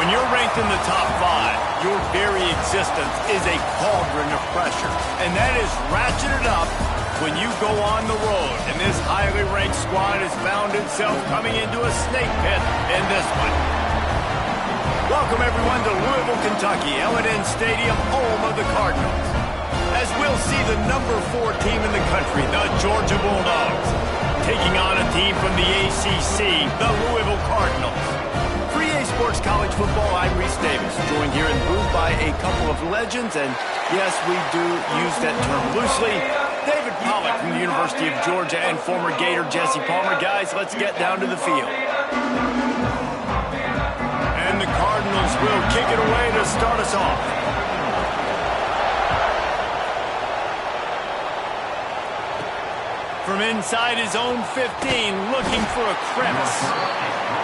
When you're ranked in the top 5, your very existence is a cauldron of pressure. And that is ratcheted up when you go on the road. And this highly ranked squad has found itself coming into a snake pit in this one. Welcome, everyone, to Louisville, Kentucky, L&N Stadium, home of the Cardinals. As we'll see the number 4 team in the country, the Georgia Bulldogs, taking on a team from the ACC, the Louisville Cardinals. For EA Sports College Football, I'm Reese Davis, joined here in the booth by a couple of legends, and yes, we do use that term loosely. David Pollack from the University of Georgia and former Gator Jesse Palmer. Guys, let's get down to the field. And the Cardinals will kick it away to start us off. From inside his own 15, looking for a crevice.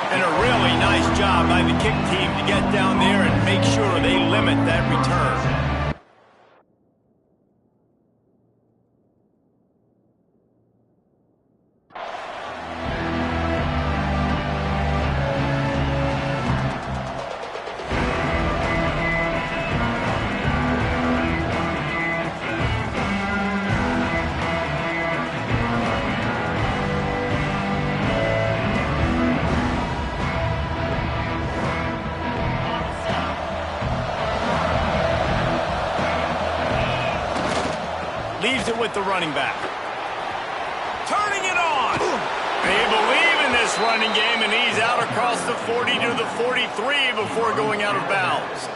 And a really nice job by the kick team to get down there and make sure they limit that return. Leaves it with the running back. Turning it on. They believe in this running game, and he's out across the 40 to the 43 before going out of bounds.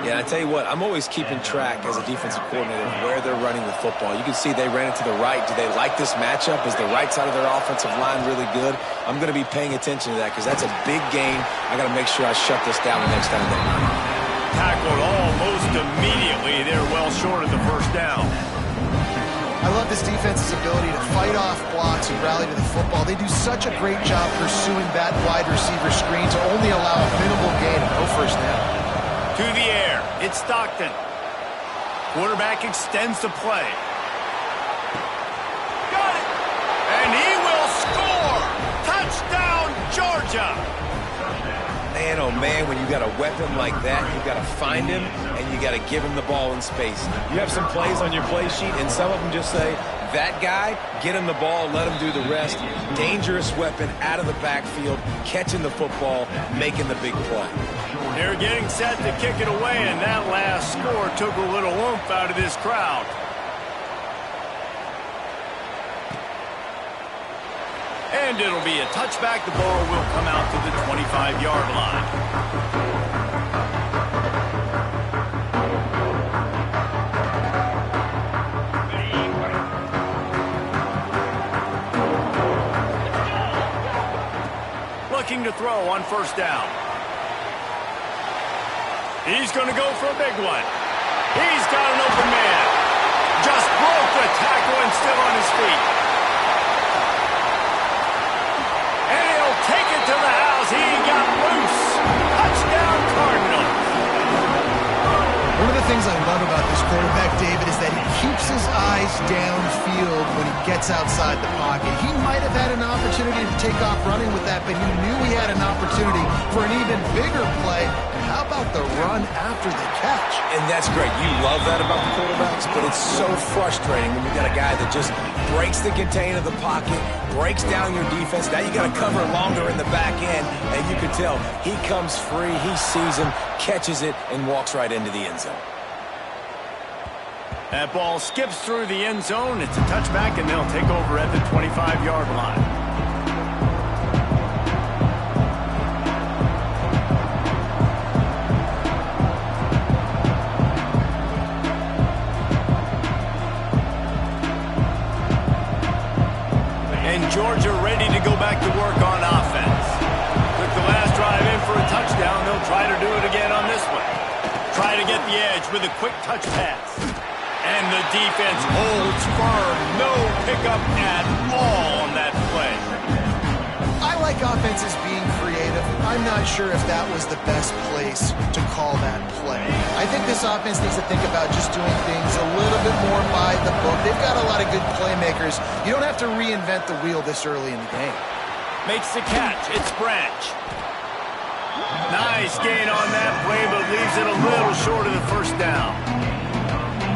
Yeah, I tell you what, I'm always keeping track as a defensive coordinator of where they're running the football. You can see they ran it to the right. Do they like this matchup? Is the right side of their offensive line really good? I'm going to be paying attention to that because that's a big gain. I got to make sure I shut this down the next time they run. Tackled almost immediately. They're well short of the first down. I love this defense's ability to fight off blocks and rally to the football. They do such a great job pursuing that wide receiver screen to only allow a minimal gain and no first down. To the air. It's Stockton. Quarterback extends the play. Got it. And he will score. Touchdown, Georgia. Man, oh man, when you got a weapon like that, you got to find him and you got to give him the ball in space. You have some plays on your play sheet, and some of them just say, that guy, get him the ball, let him do the rest. Dangerous weapon out of the backfield, catching the football, making the big play. They're getting set to kick it away, and that last score took a little oomph out of this crowd. And it'll be a touchback. The ball will come out to the 25-yard line. Looking to throw on first down. He's going to go for a big one. He's got an open man. Just broke the tackle and still on his feet. And he'll take it to the house. He got loose. Touchdown, Cardinals. One of the things I love about this quarterback, David, is that he keeps his eyes downfield when he gets outside the pocket. He might have had an opportunity to take off running with that, but he knew he had an opportunity for an even bigger play. And how about the run after the catch? And that's great. You love that about the quarterbacks, but it's so frustrating when you got a guy that just breaks the contain of the pocket, breaks down your defense. Now you got to cover longer in the back end, and you can tell he comes free, he sees him, catches it, and walks right into the end zone. That ball skips through the end zone. It's a touchback, and they'll take over at the 25-yard line. And Georgia ready to go back to work on offense. Took the last drive in for a touchdown. They'll try to do it again on this one. Try to get the edge with a quick touch pass. And the defense holds firm. No pickup at all on that play. I like offenses being creative. I'm not sure if that was the best place to call that play. I think this offense needs to think about just doing things a little bit more by the book. They've got a lot of good playmakers. You don't have to reinvent the wheel this early in the game. Makes the catch. It's Branch. Nice Nice gain on that play, but leaves it a little short of the first down.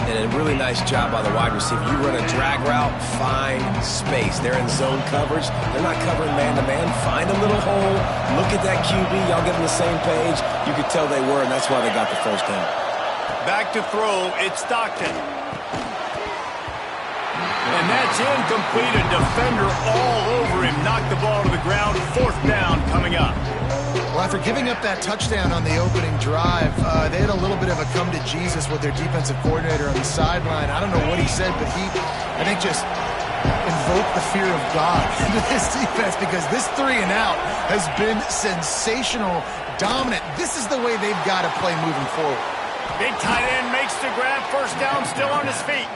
And a really nice job by the wide receiver. You run a drag route, find space. They're in zone coverage. They're not covering man-to-man. Find a little hole. Look at that QB. Y'all get on the same page. You could tell they were, and that's why they got the first down. Back to throw. It's Stockton. And that's incomplete. A defender all over him. Knocked the ball to the ground. Fourth down coming up. Well, after giving up that touchdown on the opening drive, they had a little bit of a come to Jesus with their defensive coordinator on the sideline. I don't know what he said, but he, I think, just invoked the fear of God into this defense, because this 3 and out has been sensational, dominant. This is the way they've got to play moving forward. Big tight end makes the grab. First down, still on his feet.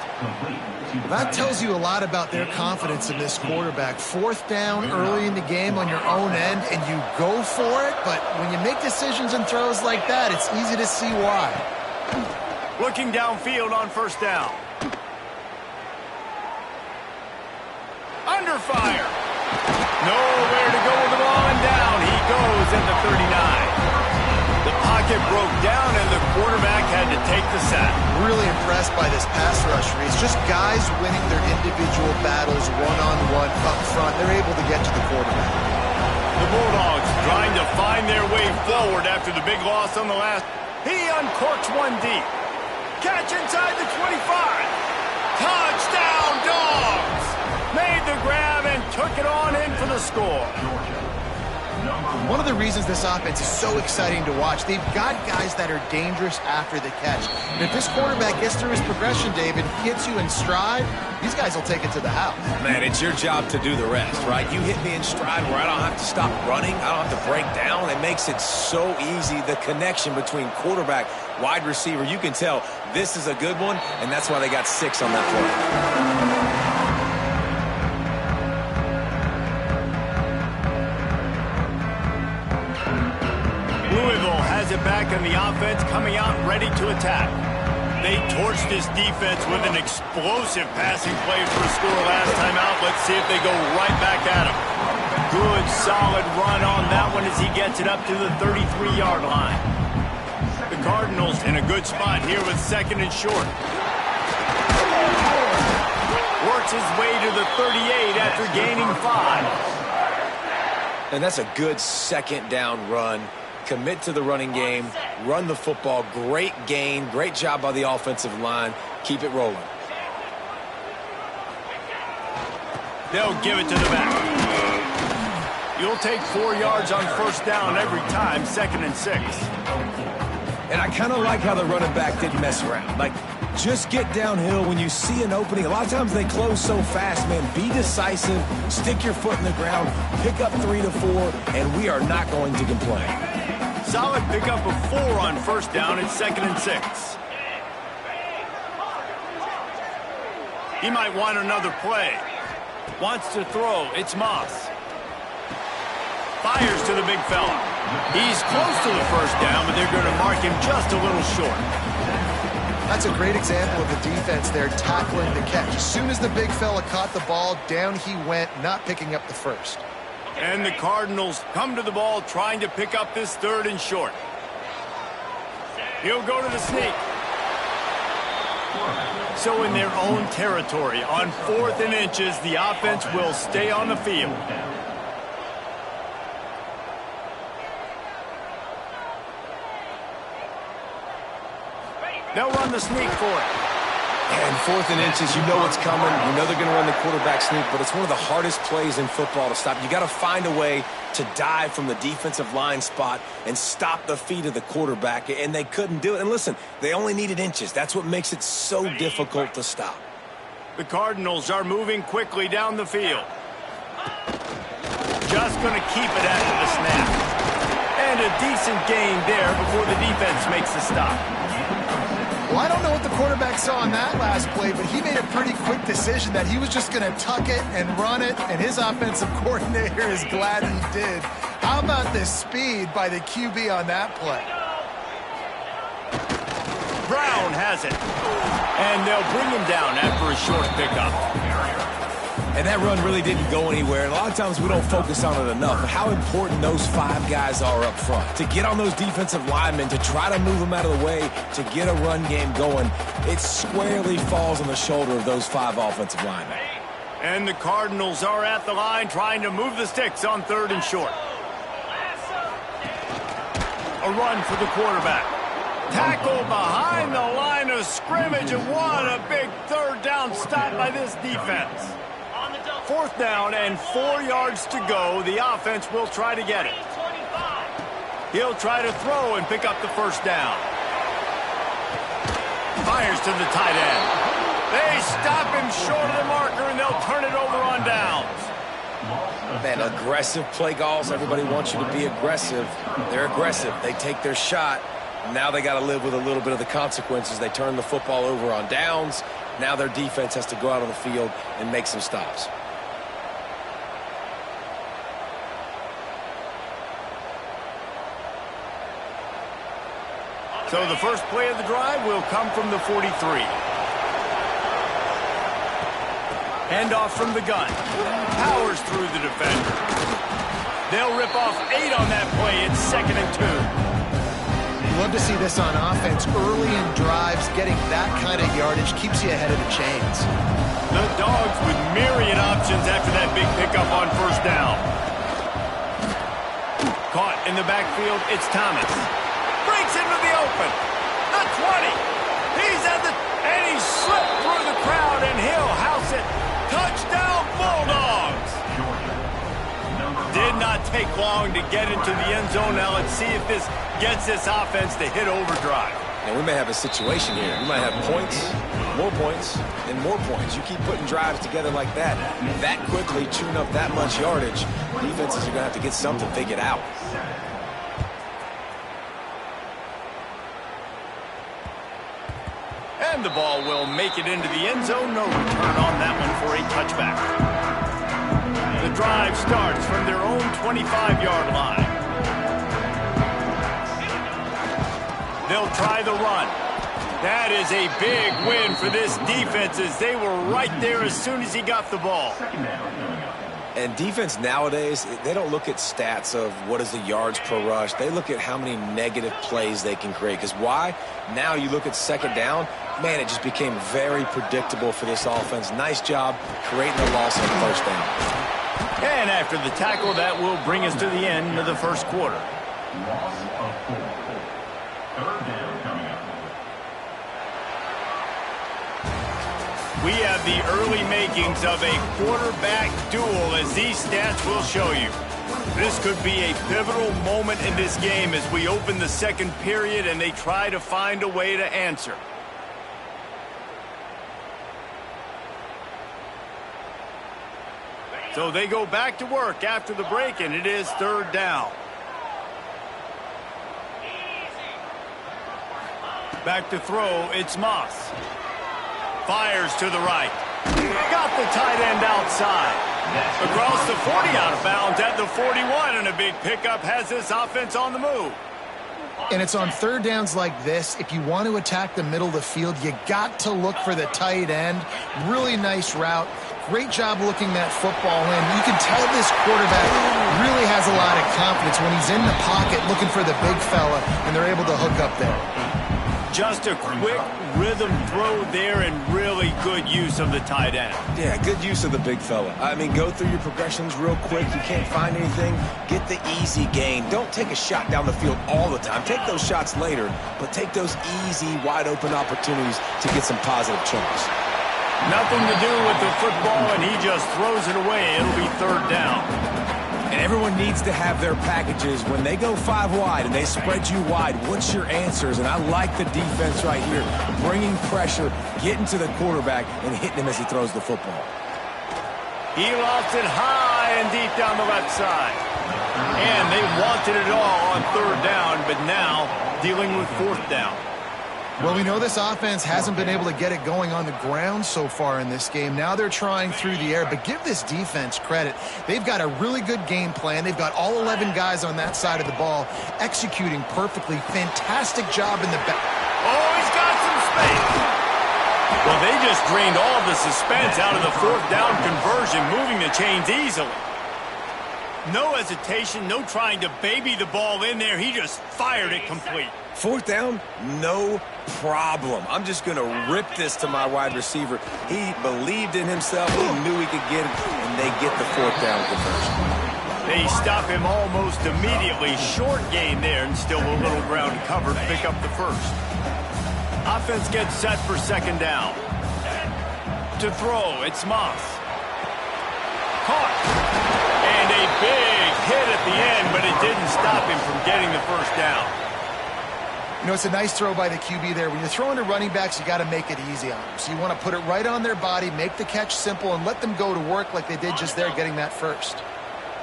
That tells you a lot about their confidence in this quarterback. Fourth down early in the game on your own end, and you go for it, but when you make decisions and throws like that, it's easy to see why. Looking downfield on first down. Under fire. Nowhere to go with the ball, and down he goes at the 39. The pocket broke down, and the quarterback had to take the sack. Really impressed by this pass rush, Reese. Just guys winning their individual battles one-on-one up front. They're able to get to the quarterback. The Bulldogs trying to find their way forward after the big loss on the last. He uncorks one deep. Catch inside the 25. Touchdown, Dogs! Made the grab and took it on in for the score. One of the reasons this offense is so exciting to watch, they've got guys that are dangerous after the catch. And if this quarterback gets through his progression, David, hits you in stride, these guys will take it to the house. Man, it's your job to do the rest, right? You hit me in stride where I don't have to stop running. I don't have to break down. It makes it so easy. The connection between quarterback, wide receiver, you can tell this is a good one, and that's why they got 6 on that play. It back in the offense, coming out ready to attack. They torched this defense with an explosive passing play for a score last time out. Let's see if they go right back at him. Good, solid run on that one as he gets it up to the 33-yard line. The Cardinals in a good spot here with second and short. Works his way to the 38 after gaining 5. And that's a good second down run. Commit to the running game, run the football, great gain, great job by the offensive line. Keep it rolling. They'll give it to the back. You'll take 4 yards on first down every time, second and 6. And I kind of like how the running back didn't mess around. Like, just get downhill when you see an opening. A lot of times they close so fast, man. Be decisive, stick your foot in the ground, pick up 3 to 4, and we are not going to complain. Solid pickup of 4 on first down. It's second and 6. He might want another play. Wants to throw. It's Moss. Fires to the big fella. He's close to the first down, but they're going to mark him just a little short. That's a great example of the defense there tackling the catch. As soon as the big fella caught the ball, down he went, not picking up the first. And the Cardinals come to the ball trying to pick up this third and short. He'll go to the sneak. So in their own territory, on 4th and inches, the offense will stay on the field. They'll run the sneak for it. And 4th and inches, you know what's coming. You know they're going to run the quarterback sneak, but it's one of the hardest plays in football to stop. You got to find a way to dive from the defensive line spot and stop the feet of the quarterback, and they couldn't do it. And listen, they only needed inches. That's what makes it so difficult to stop. The Cardinals are moving quickly down the field. Just going to keep it after the snap. And a decent gain there before the defense makes the stop. Well, I don't know what the quarterback saw on that last play, but he made a pretty quick decision that he was just going to tuck it and run it, and his offensive coordinator is glad he did. How about the speed by the QB on that play? Brown has it. And they'll bring him down after a short pickup. And that run really didn't go anywhere. And a lot of times we don't focus on it enough. But how important those 5 guys are up front. To get on those defensive linemen, to try to move them out of the way, to get a run game going, it squarely falls on the shoulder of those 5 offensive linemen. And the Cardinals are at the line trying to move the sticks on 3rd and short. A run for the quarterback. Tackle behind the line of scrimmage, and what a big 3rd down stop by this defense. 4th down and 4 yards to go. The offense will try to get it. He'll try to throw and pick up the 1st down. Fires to the tight end. They stop him short of the marker, and they'll turn it over on downs. Man, aggressive play calls. Everybody wants you to be aggressive. They're aggressive. They take their shot. Now they got to live with a little bit of the consequences. They turn the football over on downs. Now their defense has to go out on the field and make some stops. So the first play of the drive will come from the 43. Handoff from the gun. Powers through the defender. They'll rip off 8 on that play. It's 2nd and 2. Love to see this on offense. Early in drives, getting that kind of yardage keeps you ahead of the chains. The Dogs with myriad options after that big pickup on 1st down. Caught in the backfield, it's Thomas. Breaks into the open. The 20. He's at the... And he slipped through the crowd, and he'll house it. Touchdown, Bulldogs. Did not take long to get into the end zone. Now let's see if this gets this offense to hit overdrive. Now we may have a situation here. We might have points, and more points. You keep putting drives together like that quickly, chewing up that much yardage, defenses are going to have to get something figured out. And the ball will make it into the end zone. No return on that one for a touchback. The drive starts from their own 25-yard line. They'll try the run. That is a big win for this defense, as they were right there as soon as he got the ball. And defense nowadays, they don't look at stats of what is the yards per rush. They look at how many negative plays they can create. Because why? Now you look at 2nd down, man, it just became very predictable for this offense. Nice job creating a loss on 1st down. And after the tackle, that will bring us to the end of the 1st quarter. We have the early makings of a quarterback duel, as these stats will show you. This could be a pivotal moment in this game as we open the 2nd period and they try to find a way to answer. So they go back to work after the break, and it is 3rd down. Back to throw, it's Moss. Fires to the right. Got the tight end outside. Across the 40, out of bounds at the 41, and a big pickup has this offense on the move. And it's on 3rd downs like this. If you want to attack the middle of the field, you got to look for the tight end. Really nice route. Great job looking that football in. You can tell this quarterback really has a lot of confidence when he's in the pocket looking for the big fella, and they're able to hook up there. Just a quick rhythm throw there, and really good use of the tight end. Yeah, good use of the big fella. I mean, go through your progressions real quick. You can't find anything, get the easy gain. Don't take a shot down the field all the time. Take those shots later, but take those easy, wide-open opportunities to get some positive chunks. Nothing to do with the football, and he just throws it away. It'll be 3rd down. And everyone needs to have their packages. When they go 5 wide and they spread you wide, what's your answers? And I like the defense right here, bringing pressure, getting to the quarterback, and hitting him as he throws the football. He lost it high and deep down the left side. And they wanted it all on 3rd down, but now dealing with 4th down. Well, we know this offense hasn't been able to get it going on the ground so far in this game. Now they're trying through the air, but give this defense credit. They've got a really good game plan. They've got all 11 guys on that side of the ball executing perfectly. Fantastic job in the back. Oh, he's got some space. Well, they just drained all the suspense out of the fourth down conversion, moving the chains easily. No hesitation, no trying to baby the ball in there. He just fired it complete. Fourth down, no problem. I'm just going to rip this to my wide receiver. He believed in himself. He knew he could get it, and they get the fourth down conversion. They stop him almost immediately. Short gain there, and still a little ground to cover to pick up the first. Offense gets set for second down. To throw, it's Moss. Caught. And a big hit at the end, but it didn't stop him from getting the first down. You know, it's a nice throw by the QB there. When you're throwing to running backs, you got to make it easy on them. So you want to put it right on their body, make the catch simple, and let them go to work like they did just there, getting that first.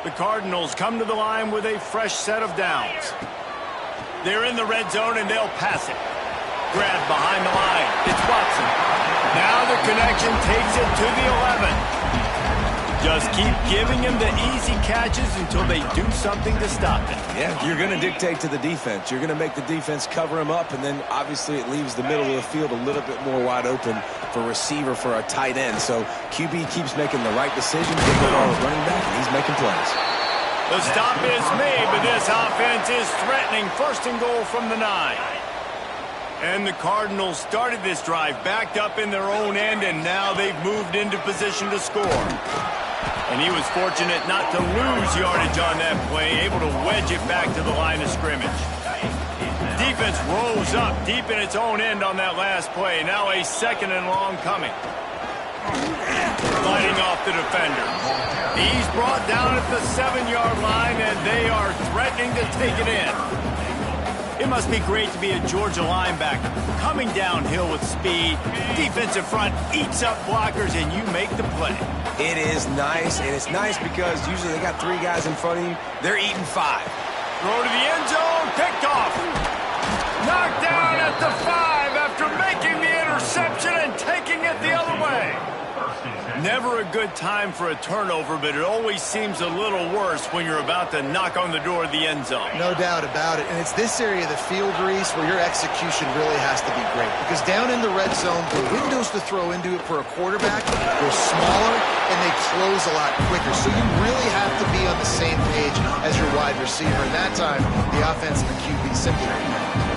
The Cardinals come to the line with a fresh set of downs. They're in the red zone, and they'll pass it. Grabbed behind the line. It's Watson. Now the connection takes it to the 11. Just keep giving him the easy catches until they do something to stop it. Yeah, you're going to dictate to the defense. You're going to make the defense cover him up, and then obviously it leaves the middle of the field a little bit more wide open for receiver for a tight end. So QB keeps making the right decision, getting the ball to running back, and he's making plays. The stop is made, but this offense is threatening. First and goal from the 9. And the Cardinals started this drive backed up in their own end, and now they've moved into position to score. And he was fortunate not to lose yardage on that play, able to wedge it back to the line of scrimmage. Defense rose up deep in its own end on that last play. Now a second and long coming. Fighting off the defender. He's brought down at the 7-yard line, and they are threatening to take it in. It must be great to be a Georgia linebacker, coming downhill with speed. Defensive front eats up blockers, and you make the play. It is nice, and it's nice because usually they got 3 guys in front of you. They're eating 5. Throw to the end zone, picked off. Knocked down at the 5 after making the interception and taking it the other way. Never a good time for a turnover, but it always seems a little worse when you're about to knock on the door of the end zone. No doubt about it. And it's this area of the field, Reese, where your execution really has to be great. Because down in the red zone, the windows to throw into it for a quarterback are smaller, and they close a lot quicker. So you really have to be on the same page as your wide receiver. And that time, the offense and the QB simply don't.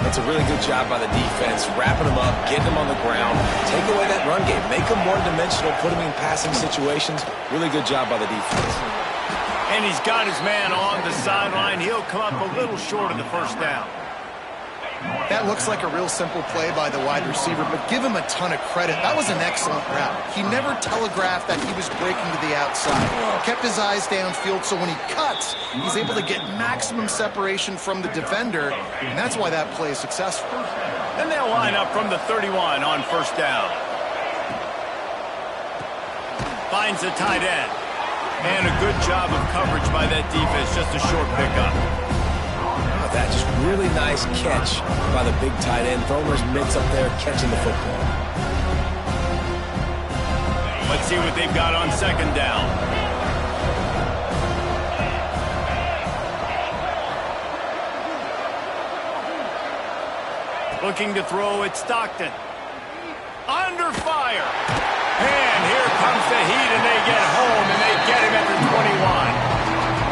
That's a really good job by the defense, wrapping them up, getting them on the ground, take away that run game, make them one-dimensional, put them in passing situations. Really good job by the defense. And he's got his man on the sideline. He'll come up a little short of the first down. That looks like a real simple play by the wide receiver, but give him a ton of credit. That was an excellent route. He never telegraphed that he was breaking to the outside. Kept his eyes downfield, so when he cuts, he's able to get maximum separation from the defender, and that's why that play is successful. And they'll line up from the 31 on first down. Finds the tight end. And a good job of coverage by that defense, just a short pickup. That just really nice catch by the big tight end. Throwing his mitts up there, catching the football. Let's see what they've got on second down. Looking to throw at Stockton. Under fire. And here comes the heat, and they get home, and they get him at the 21.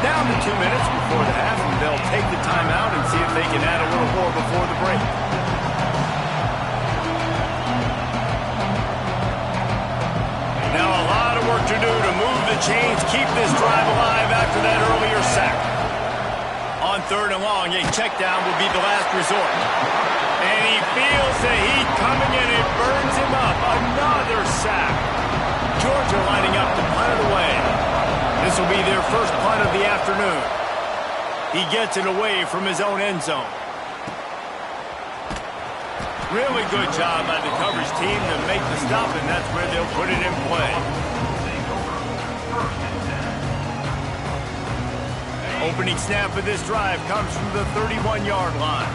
Down to 2 minutes before the half, and they'll take the timeout and see if they can add a little more before the break. Now a lot of work to do to move the chains, keep this drive alive after that earlier sack. On third and long, a check down will be the last resort. And he feels the heat coming, and it burns him up. Another sack. Georgia lining up to punt it away. This will be their first punt of the afternoon. He gets it away from his own end zone. Really good job by the coverage team to make the stop, and that's where they'll put it in play. Opening snap of this drive comes from the 31-yard line.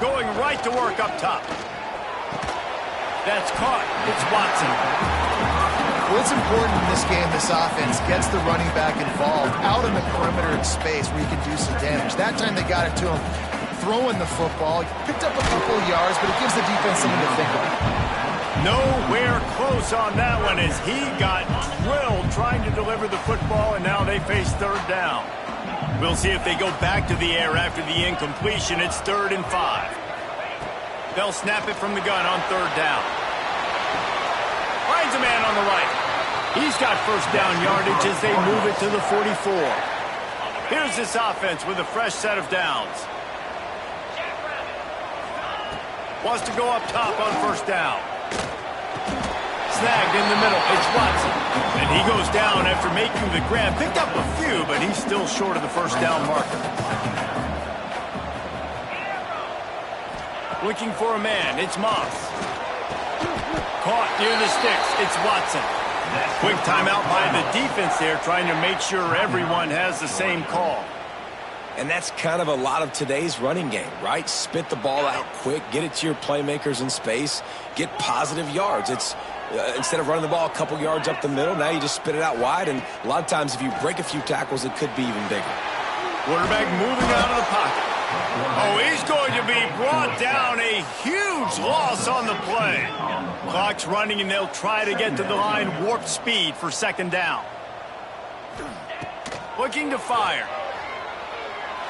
Going right to work up top. That's caught. It's Watson. Well, it's important in this game, this offense gets the running back involved out in the perimeter in space where you can do some damage. That time they got it to him throwing the football. He picked up a couple of yards, but it gives the defense something to think about. Nowhere close on that one as he got drilled trying to deliver the football, and now they face third down. We'll see if they go back to the air after the incompletion. It's 3rd and 5. They'll snap it from the gun on 3rd down. Finds a man on the right. He's got first down yardage as they move it to the 44. Here's this offense with a fresh set of downs. Wants to go up top on first down. Snagged in the middle. It's Watson. And he goes down after making the grab. Picked up a few, but he's still short of the first down marker. Looking for a man. It's Moss. Caught near the sticks. It's Watson. Quick timeout by the defense there, trying to make sure everyone has the same call. And that's kind of a lot of today's running game, right? Spit the ball out quick, get it to your playmakers in space, get positive yards. It's instead of running the ball a couple yards up the middle, now you just spit it out wide, and a lot of times if you break a few tackles, it could be even bigger. Quarterback moving out of the pocket. Oh, he's going to be brought down. A huge loss on the play. Clock's running, and they'll try to get to the line warp speed for 2nd down. Looking to fire.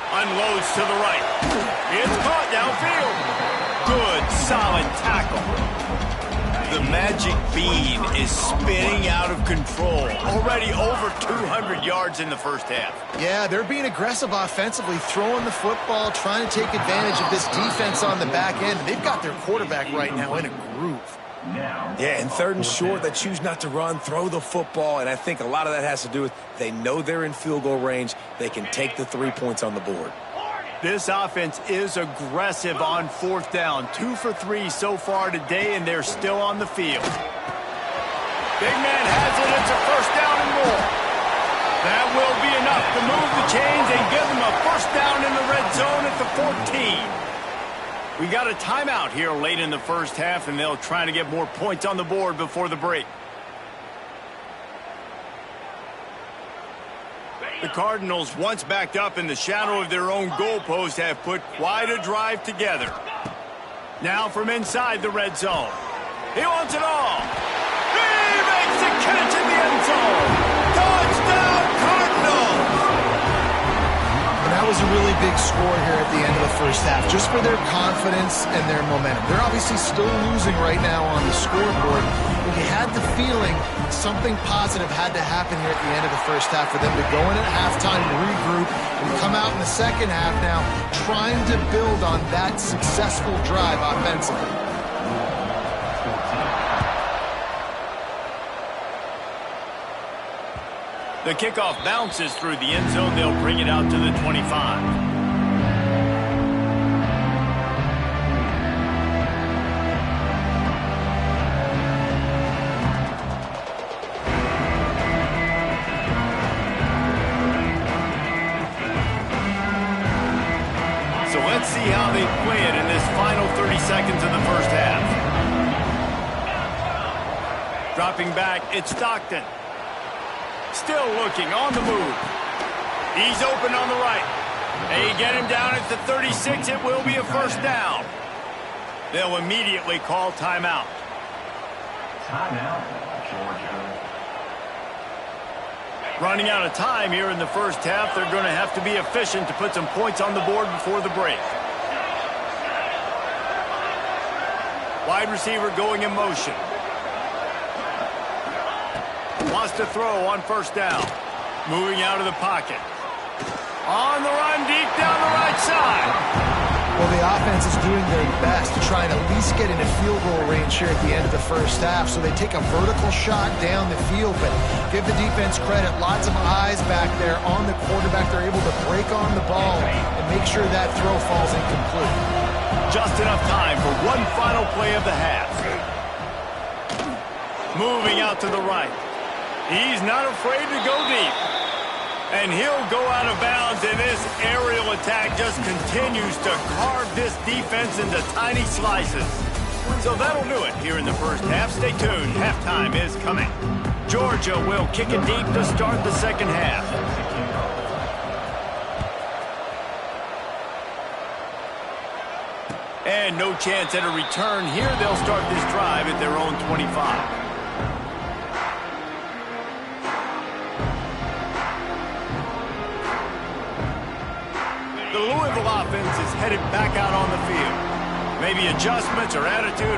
Unloads to the right. It's caught downfield. Good, solid tackle. The magic bean is spinning out of control. Already over 200 yards in the first half. Yeah, they're being aggressive offensively, throwing the football, trying to take advantage of this defense on the back end. They've got their quarterback right now in a groove. Yeah, and 3rd and short, they choose not to run, throw the football, and I think a lot of that has to do with they know they're in field goal range. They can take the 3 points on the board. This offense is aggressive on 4th down. 2 for 3 so far today, and they're still on the field. Big man has it. It's a first down and more. That will be enough to move the chains and give them a first down in the red zone at the 14. We got a timeout here late in the first half, and they'll try to get more points on the board before the break. The Cardinals, once backed up in the shadow of their own goalpost, have put quite a drive together. Now from inside the red zone. He wants it all. He makes the catch in the end zone. Touchdown, Cardinals! And that was a really big score here at the end of the first half, just for their confidence and their momentum. They're obviously still losing right now on the scoreboard, but you had the feeling something positive had to happen here at the end of the first half for them to go in at halftime, regroup, and come out in the second half now trying to build on that successful drive offensively. The kickoff bounces through the end zone. They'll bring it out to the 25. So let's see how they play it in this final 30 seconds of the first half. Dropping back, it's Stockton. Still looking, on the move. He's open on the right. They get him down at the 36. It will be a first down. They'll immediately call timeout. Timeout, Georgia. Running out of time here in the first half. They're going to have to be efficient to put some points on the board before the break. Wide receiver going in motion. Wants to throw on first down. Moving out of the pocket. On the run, deep down the right side. Well, the offense is doing their best to try and at least get into field goal range here at the end of the first half. So they take a vertical shot down the field, but give the defense credit. Lots of eyes back there on the quarterback. They're able to break on the ball and make sure that throw falls incomplete. Just enough time for one final play of the half. Moving out to the right. He's not afraid to go deep. And he'll go out of bounds, and this aerial attack just continues to carve this defense into tiny slices. So that'll do it here in the first half. Stay tuned. Halftime is coming. Georgia will kick it deep to start the second half. And no chance at a return here. They'll start this drive at their own 25. The Louisville offense is headed back out on the field. Maybe adjustments or attitude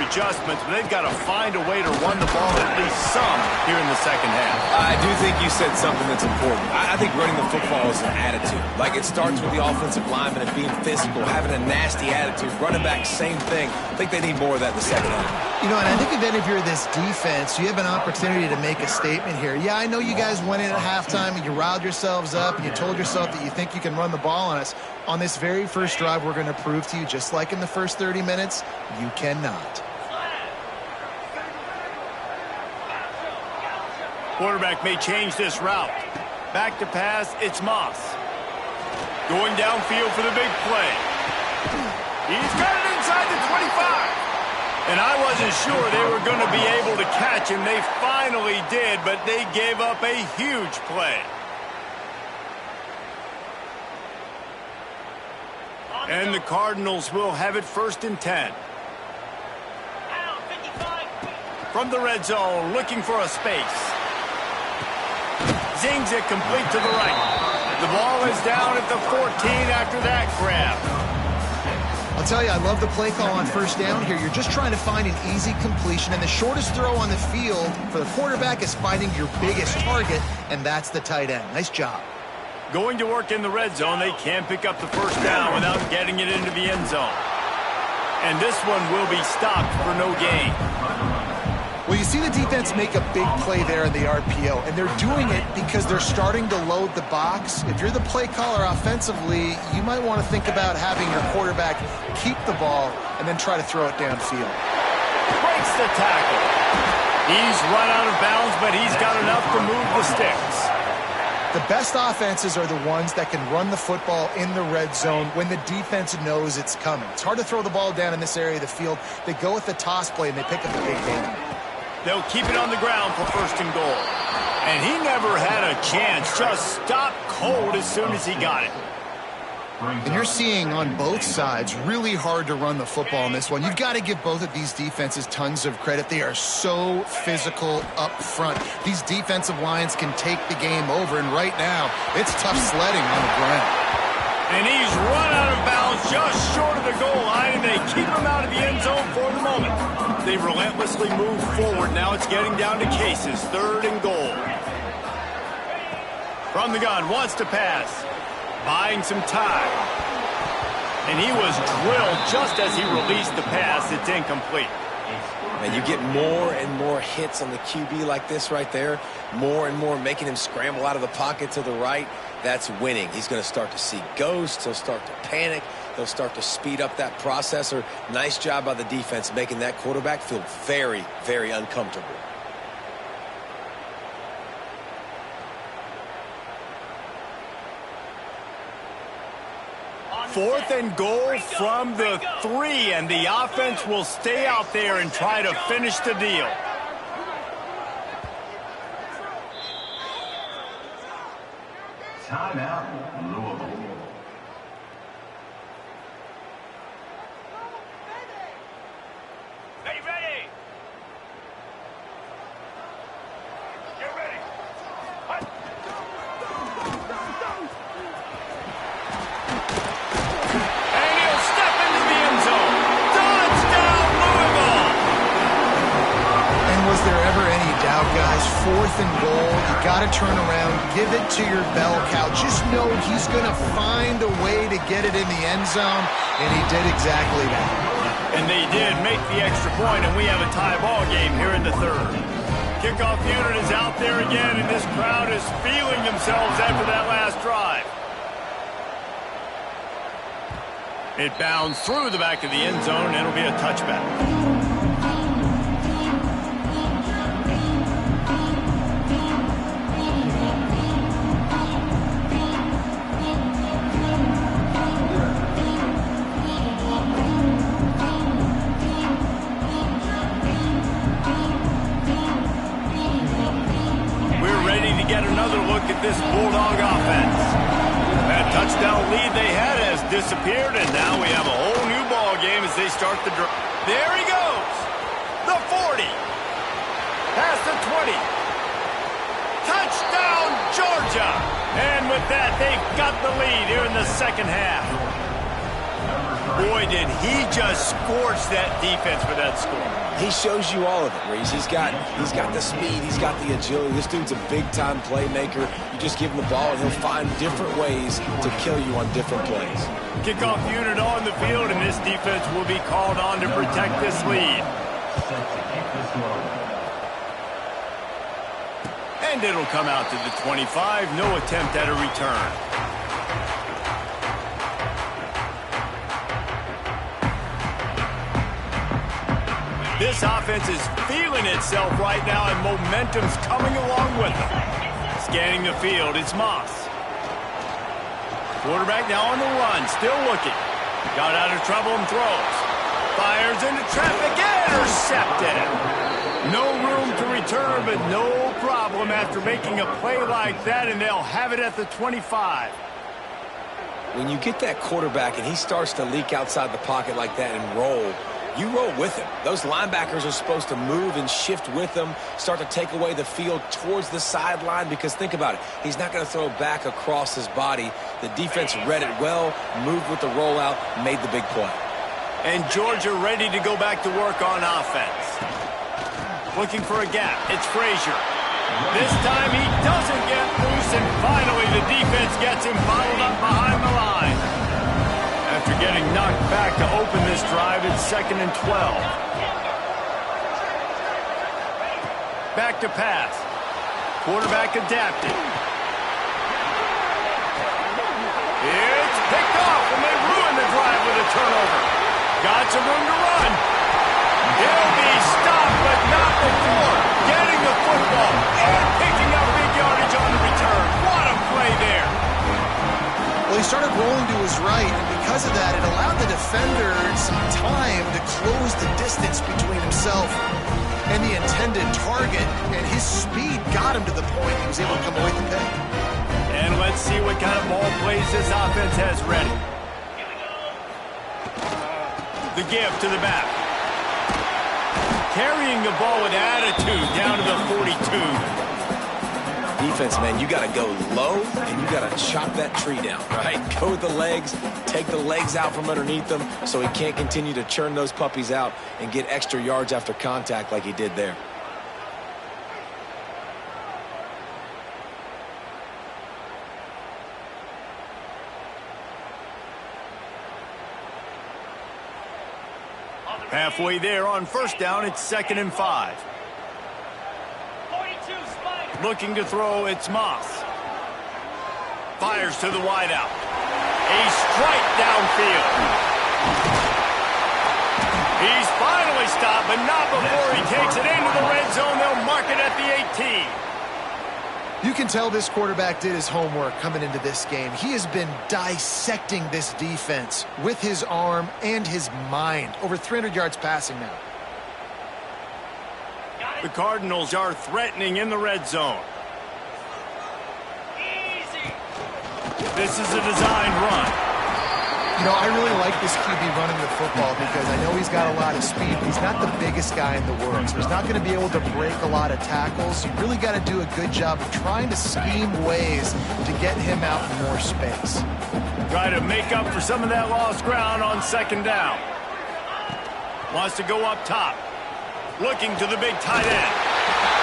adjustments, but they've got to find a way to run the ball at least some here in the second half. I do think you said something that's important. I think running the football is an attitude. Like, it starts with the offensive lineman and being physical, having a nasty attitude. Running back, same thing. I think they need more of that in the second half. You know, and I think if you're this defense, you have an opportunity to make a statement here. Yeah, I know you guys went in at halftime and you riled yourselves up and you told yourself that you think you can run the ball on us. On this very first drive, we're going to prove to you, just like in the first 30 minutes, you cannot. Quarterback may change this route. Back to pass, it's Moss. Going downfield for the big play. He's got it inside the 25. And I wasn't sure they were going to be able to catch him. They finally did, but they gave up a huge play. And the Cardinals will have it 1st and 10. From the red zone, looking for a space. Zings it complete to the right. The ball is down at the 14 after that grab. I'll tell you, I love the play call on first down here. You're just trying to find an easy completion, and the shortest throw on the field for the quarterback is finding your biggest target, and that's the tight end. Nice job. Going to work in the red zone, they can pick up the first down without getting it into the end zone. And this one will be stopped for no gain. Well, you see the defense make a big play there in the RPO, and they're doing it because they're starting to load the box. If you're the play caller offensively, you might want to think about having your quarterback keep the ball and then try to throw it downfield. Breaks the tackle. He's run out of bounds, but he's got enough to move the sticks. The best offenses are the ones that can run the football in the red zone when the defense knows it's coming. It's hard to throw the ball down in this area of the field. They go with the toss play, and they pick up a big gain. They'll keep it on the ground for 1st and goal. And he never had a chance. Just stopped cold as soon as he got it. And you're seeing on both sides really hard to run the football in this one. You've got to give both of these defenses tons of credit. They are so physical up front. These defensive lines can take the game over, and right now it's tough sledding on the ground. And he's run out of bounds just short of the goal line, and they keep him out of the end zone for the moment. They relentlessly move forward. Now it's getting down to cases. 3rd and goal. From the gun, wants to pass. Buying some time. And he was drilled just as he released the pass. It's incomplete. And you get more and more hits on the QB like this right there. More and more making him scramble out of the pocket to the right. That's winning. He's going to start to see ghosts. He'll start to panic. He'll start to speed up that processor. Nice job by the defense making that quarterback feel very, very uncomfortable. 4th and goal from the 3, and the offense will stay out there and try to finish the deal. Timeout, Louisville. Ready. Get ready. And he'll step into the end zone. Touchdown, Louisville! And was there ever any doubt, guys? 4th and goal. You got to turn around, give it to your bell cow. Just know he's going to find a way to get it in the end zone, and he did exactly that. And they did make the extra point, and we have a tie ball game here in the 3rd. Kickoff unit is out there again, and this crowd is feeling themselves after that last drive. It bounds through the back of the end zone, and it'll be a touchback. Get another look at this Bulldog offense. That touchdown lead they had has disappeared, and now we have a whole new ball game as they start the drive. There he goes. The 40. Past the 20. Touchdown, Georgia. And with that, they've got the lead here in the second half. Boy, did he just scorch that defense for that score. He shows you all of it, Reese. He's got the speed. He's got the agility. This dude's a big-time playmaker. You just give him the ball, and he'll find different ways to kill you on different plays. Kickoff unit on the field, and this defense will be called on to protect this lead. And it'll come out to the 25. No attempt at a return. This offense is feeling itself right now, and momentum's coming along with them. Scanning the field, it's Moss. Quarterback now on the run, still looking. Got out of trouble and throws. Fires into traffic, intercepted. No room to return, but no problem after making a play like that, and they'll have it at the 25. When you get that quarterback and he starts to leak outside the pocket like that and roll, you roll with him. Those linebackers are supposed to move and shift with him, start to take away the field towards the sideline, because think about it. He's not going to throw back across his body. The defense read it well, moved with the rollout, made the big play. And Georgia ready to go back to work on offense. Looking for a gap. It's Frazier. This time he doesn't get loose, and finally the defense gets him bottled up behind the line. After getting knocked back to open this drive, it's 2nd and 12. Back to pass. Quarterback adapted. It's picked off, and they ruin the drive with a turnover. Got some room to run. He'll be stopped, but not before getting the football and picking up big yardage on the return. What a play there. Well, he started rolling to his right, and because of that, it allowed the defender some time to close the distance between himself and the intended target, and his speed got him to the point he was able to come away with the pick. And let's see what kind of ball plays this offense has ready. The give to the back. Carrying the ball with attitude down to the 42. Defense, man, you got to go low, and you got to chop that tree down, right? Go with the legs, take the legs out from underneath them so he can't continue to churn those puppies out and get extra yards after contact like he did there. Halfway there on first down, it's 2nd and 5. Looking to throw, it's Moss. Fires to the wideout. A strike downfield. He's finally stopped, but not before he takes it into the red zone. They'll mark it at the 18. You can tell this quarterback did his homework coming into this game. He has been dissecting this defense with his arm and his mind. Over 300 yards passing now. The Cardinals are threatening in the red zone. This is a designed run. You know, I really like this QB running the football because I know he's got a lot of speed, but he's not the biggest guy in the world. So he's not going to be able to break a lot of tackles. You really got to do a good job of trying to scheme ways to get him out in more space. Try to make up for some of that lost ground on 2nd down. Wants to go up top. Looking to the big tight end.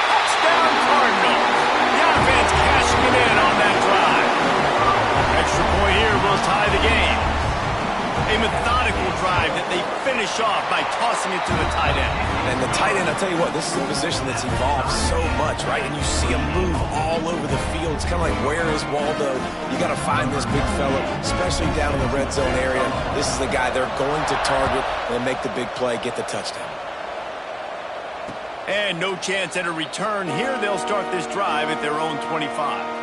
Touchdown Cardinals. The offense cashing it in on that drive. Extra point here will tie the game. A methodical drive that they finish off by tossing it to the tight end. And the tight end, I'll tell you what, this is a position that's evolved so much, right? And you see him move all over the field. It's kind of like, where is Waldo? You got to find this big fella, especially down in the red zone area. This is the guy they're going to target and make the big play, get the touchdown. And no chance at a return here. They'll start this drive at their own 25.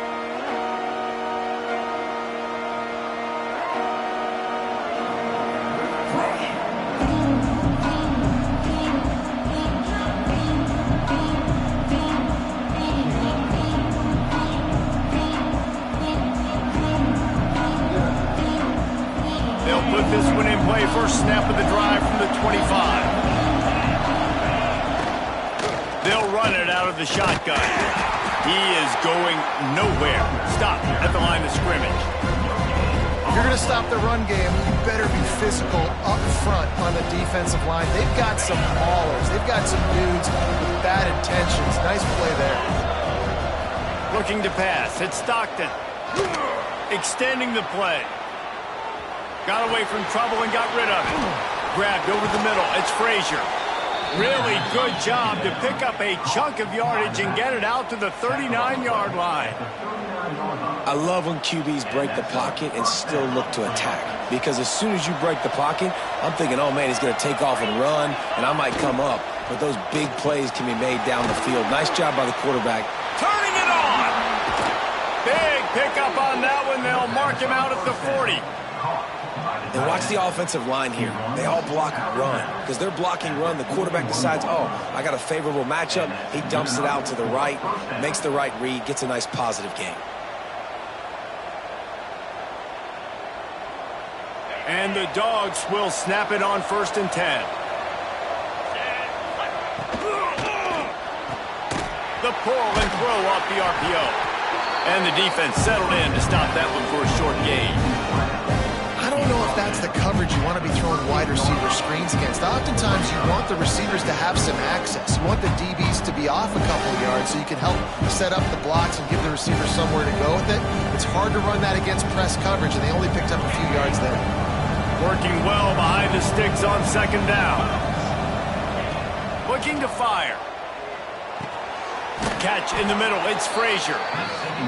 with this one in play. First snap of the drive from the 25. They'll run it out of the shotgun. He is going nowhere. Stop at the line of scrimmage. If you're going to stop the run game, you better be physical up front on the defensive line. They've got some maulers. They've got some dudes with bad intentions. Nice play there. Looking to pass. It's Stockton. Extending the play. Got away from trouble and got rid of it. Grabbed over the middle. It's Frazier. Really good job to pick up a chunk of yardage and get it out to the 39-yard line. I love when QBs break the pocket and still look to attack. Because as soon as you break the pocket, I'm thinking, oh, man, he's going to take off and run, and I might come up. But those big plays can be made down the field. Nice job by the quarterback. Turning it on. Big pickup on that one. They'll mark him out at the 40. And watch the offensive line here. They all block run. Because they're blocking run, the quarterback decides, oh, I got a favorable matchup. He dumps it out to the right, makes the right read, gets a nice positive gain. And the Dogs will snap it on 1st and 10. The pull and throw off the RPO. And the defense settled in to stop that one for a short gain. I don't know if that's the coverage you want to be throwing wide receiver screens against. Oftentimes you want the receivers to have some access. You want the DBs to be off a couple of yards so you can help set up the blocks and give the receivers somewhere to go with it. It's hard to run that against press coverage, and they only picked up a few yards there. Working well behind the sticks on 2nd down. Looking to fire. Catch in the middle. It's Frazier.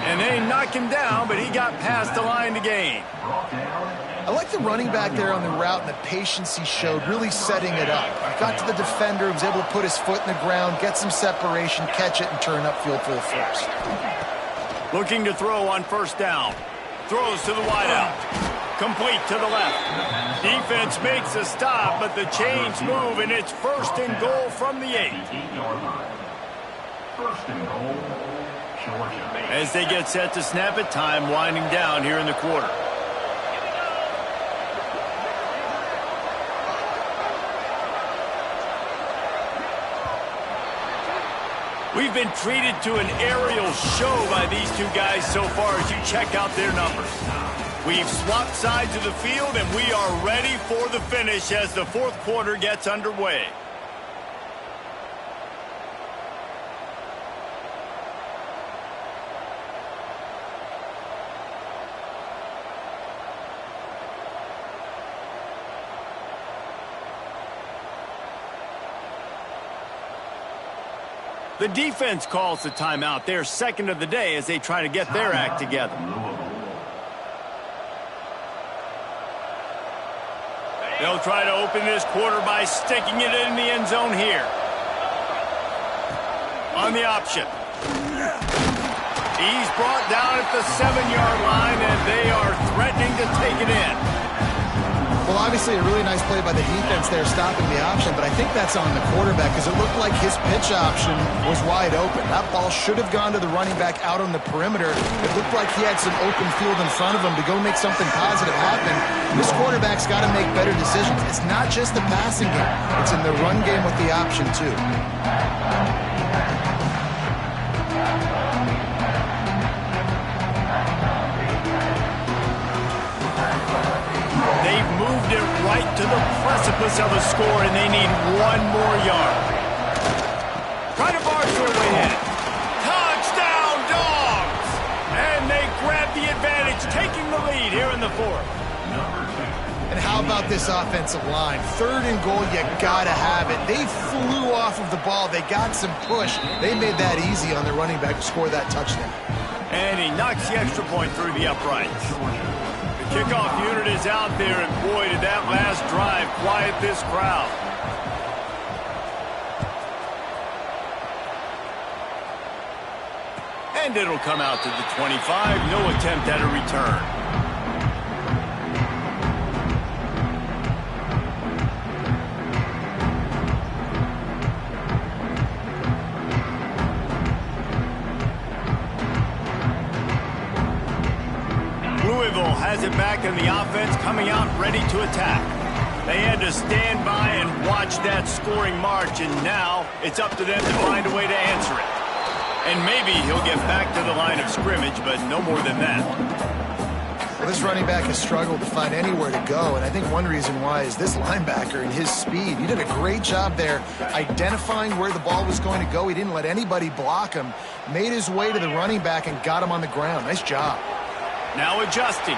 And they knock him down, but he got past the line to gain. I like the running back there on the route and the patience he showed, really setting it up. He got to the defender, was able to put his foot in the ground, get some separation, catch it, and turn upfield for the first. Looking to throw on 1st down. Throws to the wideout. Complete to the left. Defense makes a stop, but the chains move, and it's 1st and goal from the 8. 1st and goal, Georgia. As they get set to snap it, time winding down here in the quarter. We've been treated to an aerial show by these two guys so far as you check out their numbers. We've swapped sides of the field, and we are ready for the finish as the 4th quarter gets underway. The defense calls the timeout. They're 2nd of the day as they try to get their act together. They'll try to open this quarter by sticking it in the end zone here. On the option. He's brought down at the 7-yard line, and they are threatening to take it in. Well, obviously a really nice play by the defense there stopping the option, but I think that's on the quarterback because it looked like his pitch option was wide open. That ball should have gone to the running back out on the perimeter. It looked like he had some open field in front of him to go make something positive happen. This quarterback's got to make better decisions. It's not just the passing game. It's in the run game with the option, too. They've moved it right to the precipice of a score, and they need 1 more yard. Try to barge their way in. Touchdown, Dogs! And they grab the advantage, taking the lead here in the 4th. And how about this offensive line? 3rd and goal, you gotta have it. They flew off of the ball. They got some push. They made that easy on their running back to score that touchdown. And he knocks the extra point through the uprights. Kickoff unit is out there, and boy, did that last drive quiet this crowd. And it'll come out to the 25. No attempt at a return. Has it quarterback and the offense coming out ready to attack. They had to stand by and watch that scoring march, and now it's up to them to find a way to answer it. And maybe he'll get back to the line of scrimmage, but no more than that. Well, this running back has struggled to find anywhere to go, and I think one reason why is this linebacker and his speed. He did a great job there identifying where the ball was going to go. He didn't let anybody block him, made his way to the running back and got him on the ground. Nice job. Now adjusting.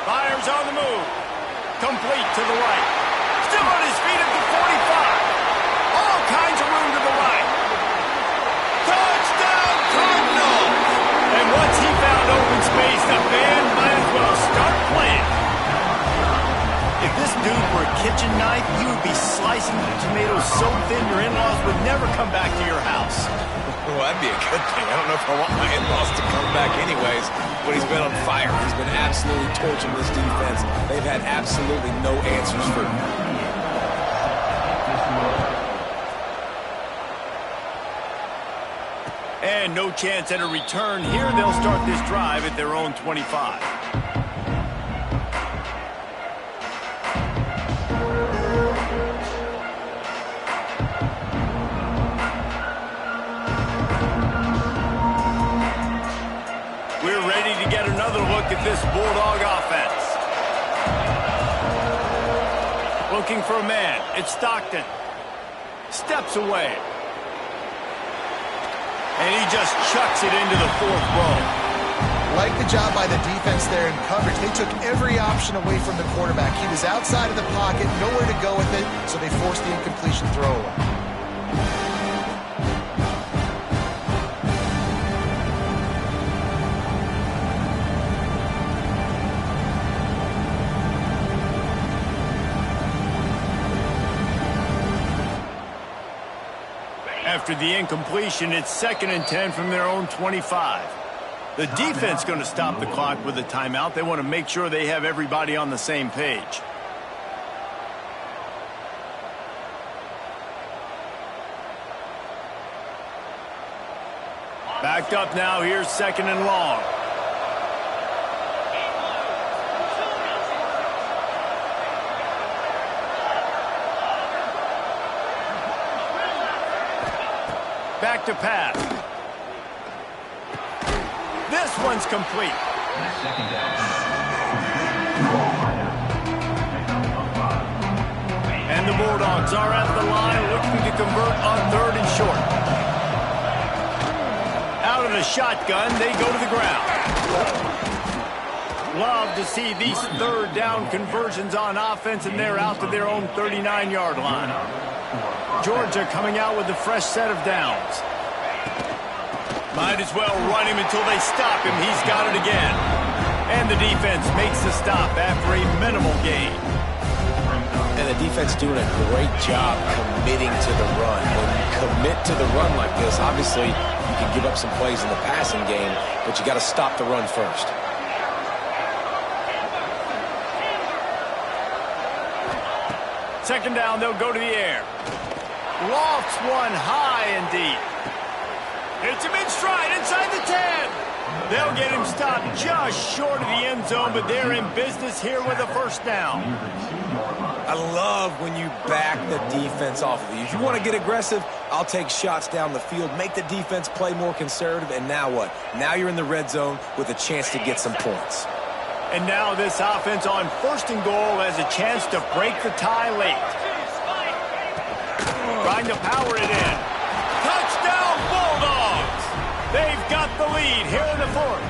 Fires on the move. Complete to the right. Still on his feet at the 45. All kinds of room to the right. Touchdown, Cardinals! And once he found open space, the band might as well start playing. If this dude were a kitchen knife, you would be slicing the tomatoes so thin your in-laws would never come back to your house. Well, that'd be a good thing. I don't know if I want my in-laws to come back anyways, but he's been on fire. He's been absolutely torching this defense. They've had absolutely no answers for him. And no chance at a return here. They'll start this drive at their own 25. We're ready to get another look at this Bulldog offense. Looking for a man. It's Stockton. Steps away. And he just chucks it into the fourth row. Like the job by the defense there in coverage. They took every option away from the quarterback. He was outside of the pocket, nowhere to go with it, so they forced the incompletion throwaway. After the incompletion, it's 2nd and 10 from their own 25. The defense going to stop the clock with a timeout. They want to make sure they have everybody on the same page. Backed up now. Here's 2nd and long. Back to pass. This one's complete. And the Bulldogs are at the line looking to convert on 3rd and short. Out of the shotgun, they go to the ground. Love to see these 3rd down conversions on offense, and they're out to their own 39-yard line. Georgia coming out with a fresh set of downs. Might as well run him until they stop him. He's got it again. And the defense makes the stop after a minimal gain. And the defense doing a great job committing to the run. When you commit to the run like this, obviously you can give up some plays in the passing game, but you got to stop the run first. Second down, they'll go to the air. Lofts one high and deep. Hits him in stride inside the 10. They'll get him stopped just short of the end zone, but they're in business here with a first down. I love when you back the defense off of you. If you want to get aggressive, I'll take shots down the field, make the defense play more conservative, and now what? Now you're in the red zone with a chance to get some points. And now this offense on 1st and goal has a chance to break the tie late. Trying to power it in. Touchdown, Bulldogs! They've got the lead here in the 4th.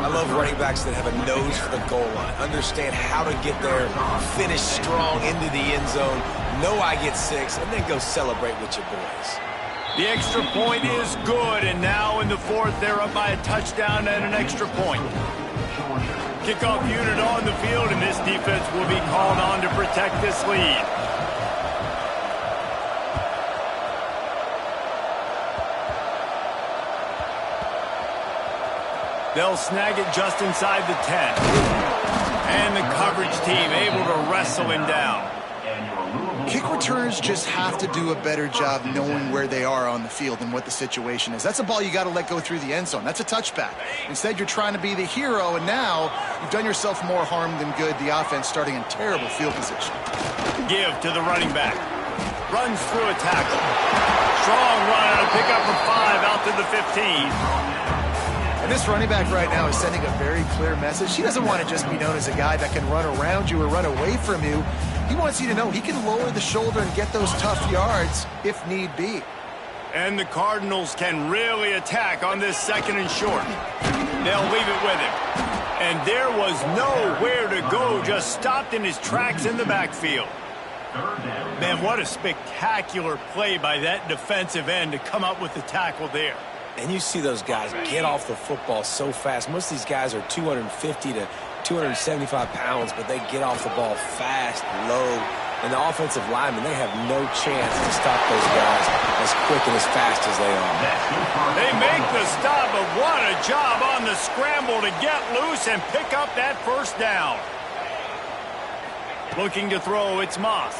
I love running backs that have a nose for the goal line. Understand how to get there, finish strong into the end zone, know I get 6, and then go celebrate with your boys. The extra point is good, and now in the 4th, they're up by a touchdown and an extra point. Kickoff unit on the field, and this defense will be called on to protect this lead. They'll snag it just inside the 10. And the coverage team able to wrestle him down. And your rule Kick returners just have to do a better job knowing where they are on the field and what the situation is. That's a ball you got to let go through the end zone. That's a touchback. Instead, you're trying to be the hero, and now you've done yourself more harm than good. The offense starting in terrible field position. Give to the running back. Runs through a tackle. Strong run on a pickup of 5 out to the 15. And this running back right now is sending a very clear message. He doesn't want to just be known as a guy that can run around you or run away from you. He wants you to know he can lower the shoulder and get those tough yards if need be. And the Cardinals can really attack on this 2nd and short. They'll leave it with him. And there was nowhere to go, just stopped in his tracks in the backfield. Man, what a spectacular play by that defensive end to come up with the tackle there. And you see those guys get off the football so fast. Most of these guys are 250 to 275 pounds, but they get off the ball fast, low. And the offensive linemen, they have no chance to stop those guys as quick and as fast as they are. They make the stop, but what a job on the scramble to get loose and pick up that 1st down. Looking to throw, it's Moss.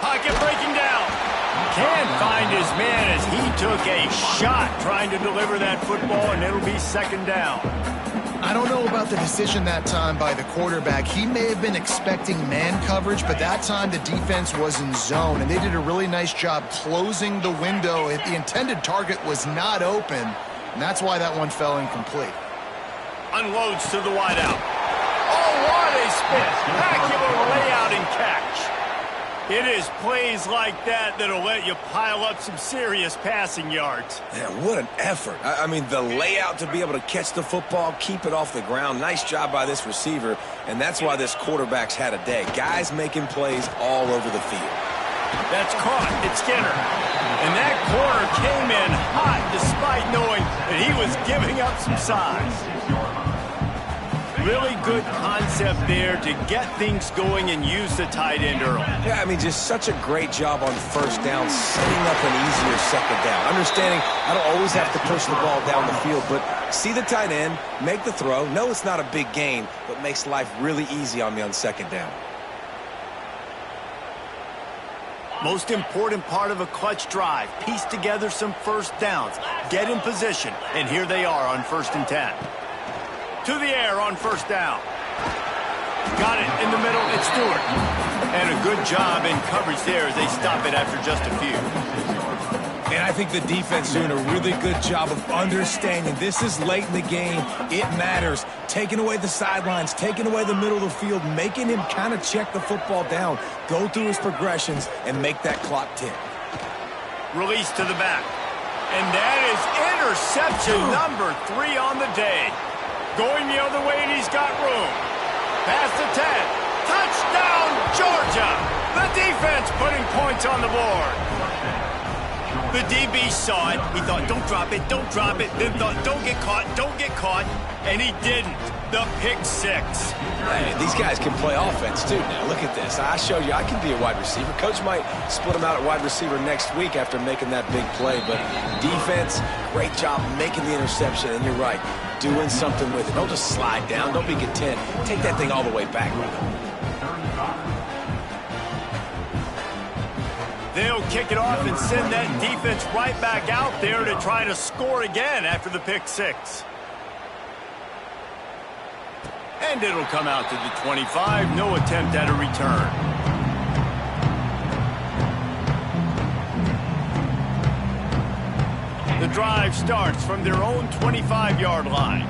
Pocket breaking down. Can't find his man as he took a shot trying to deliver that football, and it'll be 2nd down. I don't know about the decision that time by the quarterback. He may have been expecting man coverage, but that time the defense was in zone, and they did a really nice job closing the window. The intended target was not open, and that's why that one fell incomplete. Unloads to the wideout. Oh, what a spectacular layout and catch. It is plays like that that'll let you pile up some serious passing yards. Man, what an effort. I mean, the layout to be able to catch the football, keep it off the ground. Nice job by this receiver, and that's why this quarterback's had a day. Guys making plays all over the field. That's caught. It's Skinner. And that corner came in hot despite knowing that he was giving up some size. Really good concept there to get things going and use the tight end early. Yeah, I mean, just such a great job on 1st down, setting up an easier 2nd down. Understanding I don't always have to push the ball down the field, but see the tight end, make the throw. No, it's not a big gain, but makes life really easy on me on 2nd down. Most important part of a clutch drive, piece together some 1st downs, get in position, and here they are on 1st and 10. To the air on 1st down. Got it in the middle, it's Stewart. And a good job in coverage there as they stop it after just a few. And I think the defense is doing a really good job of understanding this is late in the game. It matters. Taking away the sidelines, taking away the middle of the field, making him kind of check the football down, go through his progressions, and make that clock tick. Release to the back. And that is interception number 3 on the day. Going the other way, and he's got room. Past the 10. Touchdown, Georgia! The defense putting points on the board. The DB saw it. He thought, don't drop it, don't drop it. Then thought, don't get caught. And he didn't. The pick 6. Hey, these guys can play offense, too. Now, look at this. I showed you I can be a wide receiver. Coach might split him out at wide receiver next week after making that big play. But defense, great job making the interception. And you're right, doing something with it. Don't just slide down. Don't be content. Take that thing all the way back. They'll kick it off and send that defense right back out there to try to score again after the pick 6. And it'll come out to the 25. No attempt at a return. The drive starts from their own 25-yard line.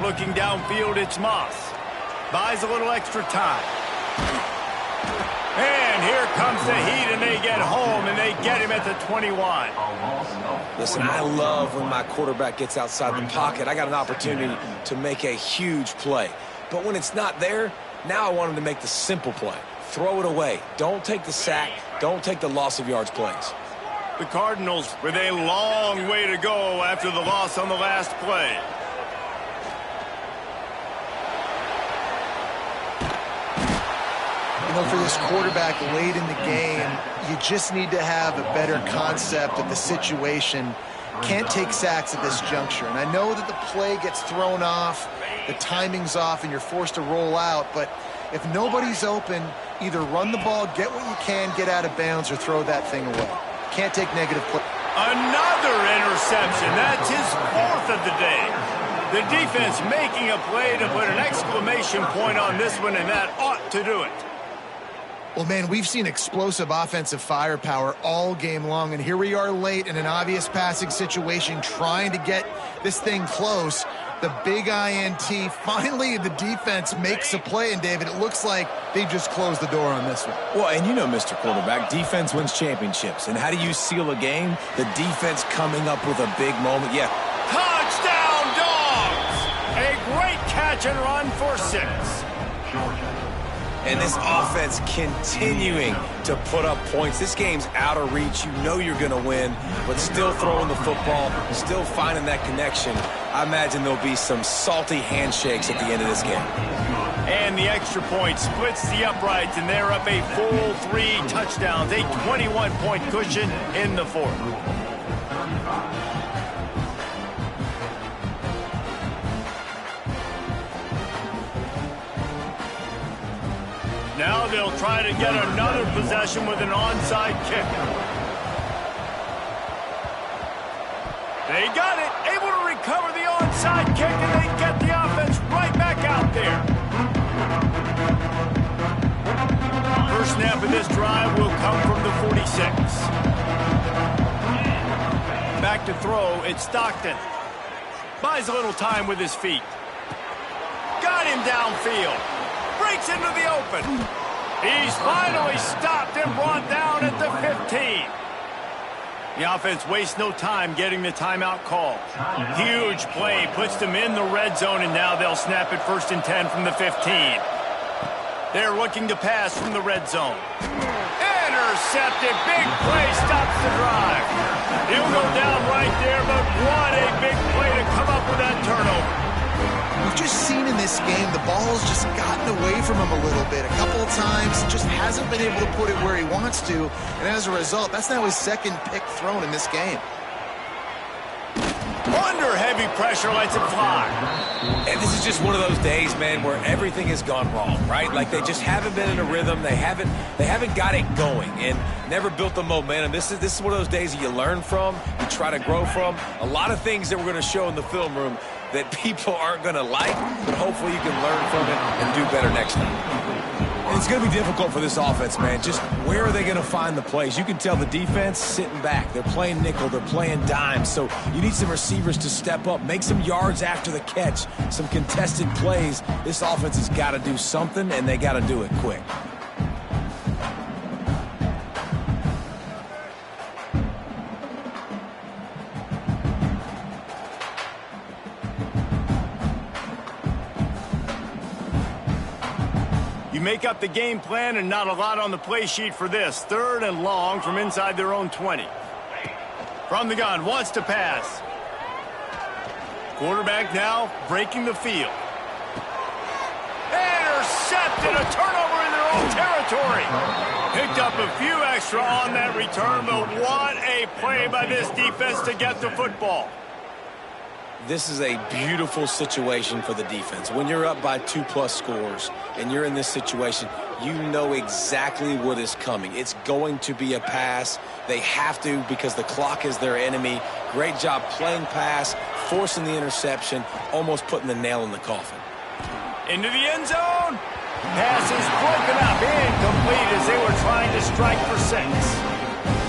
Looking downfield, it's Moss. Buys a little extra time. And here comes the heat, and they get home, and they get him at the 21. Listen, I love when my quarterback gets outside the pocket. I got an opportunity to make a huge play. But when it's not there, now I want him to make the simple play. Throw it away. Don't take the sack. Don't take the loss of yards plays. The Cardinals with a long way to go after the loss on the last play. For this quarterback late in the game, you just need to have a better concept of the situation. Can't take sacks at this juncture. And I know that the play gets thrown off, the timing's off, and you're forced to roll out. But if nobody's open, Either run the ball, get what you can, get out of bounds, or throw that thing away. Can't take negative play. Another interception. That's his 4th of the day. The defense making a play to put an exclamation point on this one, and that ought to do it. Well, man, we've seen explosive offensive firepower all game long, and here we are late in an obvious passing situation trying to get this thing close. The big INT, finally the defense makes a play, and David, it looks like they've just closed the door on this one. Well, and you know, Mr. Quarterback, defense wins championships. And how do you seal a game? The defense coming up with a big moment. Yeah. Touchdown, Dogs! A great catch and run for 6. And this offense continuing to put up points. This game's out of reach. You know you're going to win, but still throwing the football, still finding that connection. I imagine there'll be some salty handshakes at the end of this game. And the extra point splits the uprights, and they're up a full 3 touchdowns, a 21-point cushion in the 4th. Now they'll try to get another possession with an onside kick. They got it, able to recover the onside kick, and they get the offense right back out there. First snap of this drive will come from the 46. Back to throw, it's Stockton. Buys a little time with his feet. Got him downfield. Breaks into the open. He's finally stopped and brought down at the 15. The offense wastes no time getting the timeout call. Huge play, puts them in the red zone, and now they'll snap it 1st and 10 from the 15. They're looking to pass from the red zone. Intercepted. Big play stops the drive. He'll go down right there, but what a big play to come up with that turnover. We've just seen in this game the ball's just gotten away from him a little bit. A couple of times, just hasn't been able to put it where he wants to, and as a result, that's now his 2nd pick thrown in this game. Under heavy pressure, lets it fly. And this is just one of those days, man, where everything has gone wrong, right? Like they just haven't been in a rhythm. They haven't got it going and never built the momentum. This is one of those days that you learn from, you try to grow from. A lot of things that we're going to show in the film room that people aren't going to like, but hopefully you can learn from it and do better next time. And it's going to be difficult for this offense, man. Just where are they going to find the plays? You can tell the defense sitting back. They're playing nickel. They're playing dime. So you need some receivers to step up, make some yards after the catch, some contested plays. This offense has got to do something, and they got to do it quick. You make up the game plan, and not a lot on the play sheet for this. 3rd and long from inside their own 20. From the gun, wants to pass. Quarterback now breaking the field. Intercepted, a turnover in their own territory. Picked up a few extra on that return, but what a play by this defense to get the football. This is a beautiful situation for the defense. When you're up by 2+ scores and you're in this situation, you know exactly what is coming. It's going to be a pass. They have to because the clock is their enemy. Great job playing pass, forcing the interception, almost putting the nail in the coffin. Into the end zone. Pass is broken up, incomplete as they were trying to strike for 6.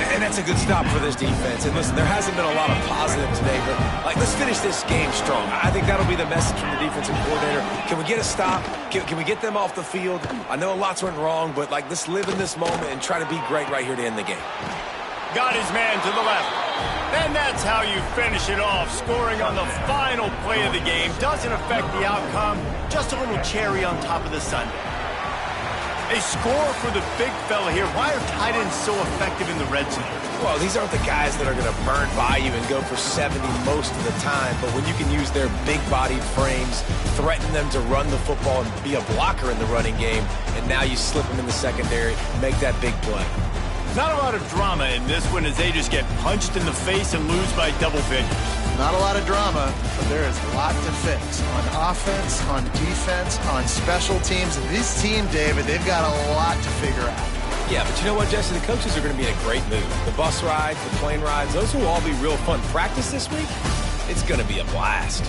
And that's a good stop for this defense. And listen, there hasn't been a lot of positive today, but let's finish this game strong. I think that'll be the message from the defensive coordinator. Can we get a stop? Can we get them off the field? I know lots went wrong, but let's live in this moment and try to be great right here to end the game. Got his man to the left. And that's how you finish it off. Scoring on the final play of the game doesn't affect the outcome. Just a little cherry on top of the sundae. A score for the big fella here. Why are tight ends so effective in the red zone? Well, these aren't the guys that are going to burn by you and go for 70 most of the time, but when you can use their big-bodied frames, threaten them to run the football and be a blocker in the running game, and now you slip them in the secondary, make that big play. Not a lot of drama in this one as they just get punched in the face and lose by double figures. Not a lot of drama, but there is a lot to fix on offense, on defense, on special teams. And this team, David, they've got a lot to figure out. Yeah, but you know what, Jesse? The coaches are going to be in a great mood. The bus rides, the plane rides, those will all be real fun. Practice this week, it's going to be a blast.